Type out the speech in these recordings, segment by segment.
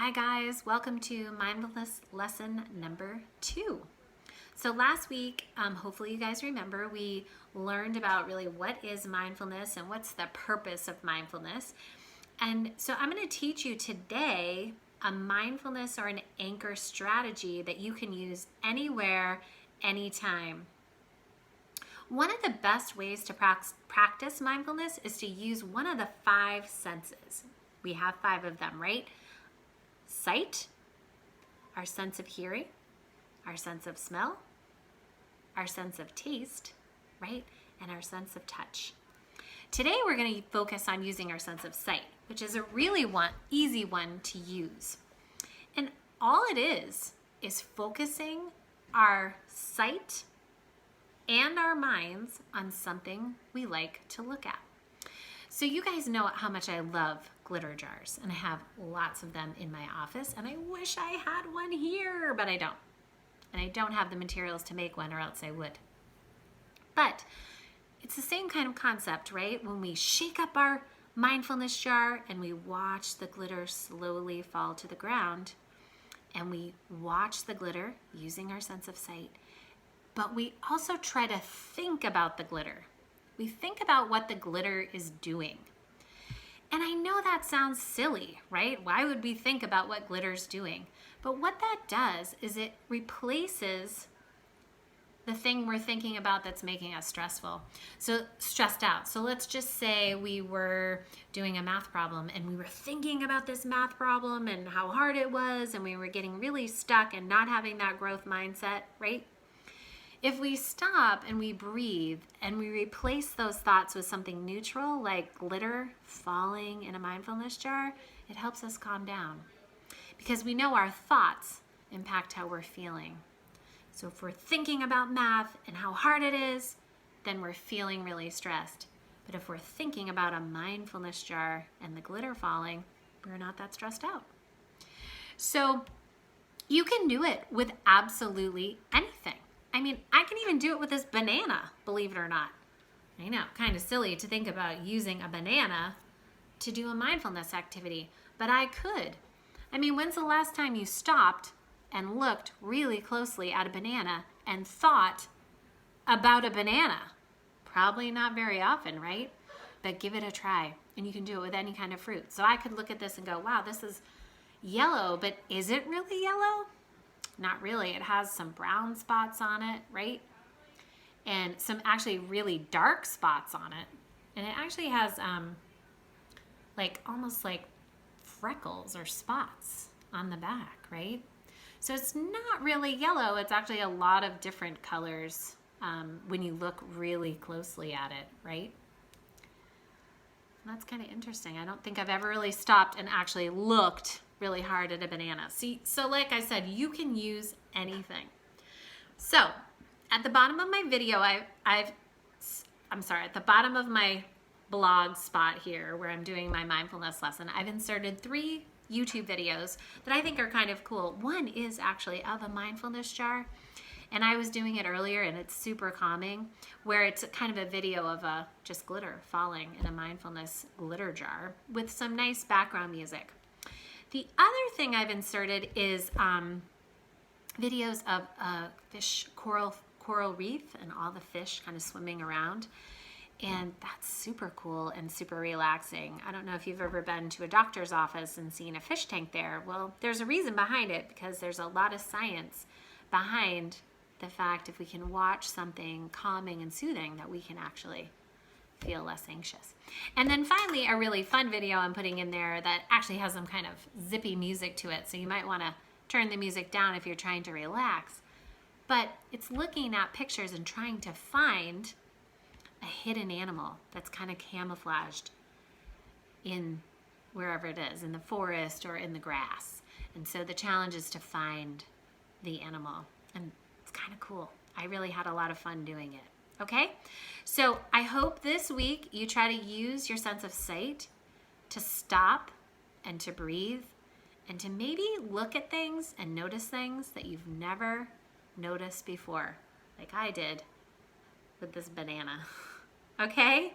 Hi guys, welcome to mindfulness lesson number 2. So last week, hopefully you guys remember, we learned about really what is mindfulness and what's the purpose of mindfulness. And so I'm going to teach you today a mindfulness or an anchor strategy that you can use anywhere, anytime. One of the best ways to practice mindfulness is to use one of the 5 senses. We have 5 of them, right? Sight, our sense of hearing, our sense of smell, our sense of taste, right? And our sense of touch. Today we're going to focus on using our sense of sight, which is a really easy one to use. And all it is focusing our sight and our minds on something we like to look at. So you guys know how much I love glitter jars, and I have lots of them in my office, and I wish I had one here, but I don't. And I don't have the materials to make one, or else I would. But it's the same kind of concept, right? When we shake up our mindfulness jar and we watch the glitter slowly fall to the ground, and we watch the glitter using our sense of sight, but we also try to think about the glitter. We think about what the glitter is doing. And I know that sounds silly, right? Why would we think about what glitter's doing? But what that does is it replaces the thing we're thinking about that's making us stressed out. So let's just say we were doing a math problem and we were thinking about this math problem and how hard it was, and we were getting really stuck and not having that growth mindset, right? If we stop and we breathe and we replace those thoughts with something neutral, like glitter falling in a mindfulness jar, it helps us calm down. Because we know our thoughts impact how we're feeling. So if we're thinking about math and how hard it is, then we're feeling really stressed. But if we're thinking about a mindfulness jar and the glitter falling, we're not that stressed out. So you can do it with absolutely anything. I mean, I can even do it with this banana, believe it or not. I know, kind of silly to think about using a banana to do a mindfulness activity, but I could. I mean, when's the last time you stopped and looked really closely at a banana and thought about a banana? Probably not very often, right? But give it a try, and you can do it with any kind of fruit. So I could look at this and go, wow, this is yellow, but is it really yellow? Not really. It has some brown spots on it, right? And some actually really dark spots on it. And it actually has almost like freckles or spots on the back, right? So it's not really yellow. It's actually a lot of different colors when you look really closely at it, right? And that's kind of interesting. I don't think I've ever really stopped and actually looked really hard at a banana. See, so like I said, you can use anything. So at the bottom of my video, at the bottom of my blog spot here where I'm doing my mindfulness lesson, I've inserted 3 YouTube videos that I think are kind of cool. One is actually of a mindfulness jar, and I was doing it earlier, and it's super calming, where it's kind of a video of just glitter falling in a mindfulness glitter jar with some nice background music. The other thing I've inserted is videos of a fish coral reef and all the fish kind of swimming around. And that's super cool and super relaxing. I don't know if you've ever been to a doctor's office and seen a fish tank there. Well, there's a reason behind it, because there's a lot of science behind the fact if we can watch something calming and soothing, that we can actually feel less anxious. And then finally, a really fun video I'm putting in there that actually has some kind of zippy music to it. So you might want to turn the music down if you're trying to relax. But it's looking at pictures and trying to find a hidden animal that's kind of camouflaged in wherever it is, in the forest or in the grass. And so the challenge is to find the animal. And it's kind of cool. I really had a lot of fun doing it. Okay, so I hope this week you try to use your sense of sight to stop and to breathe and to maybe look at things and notice things that you've never noticed before, like I did with this banana. Okay,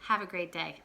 have a great day.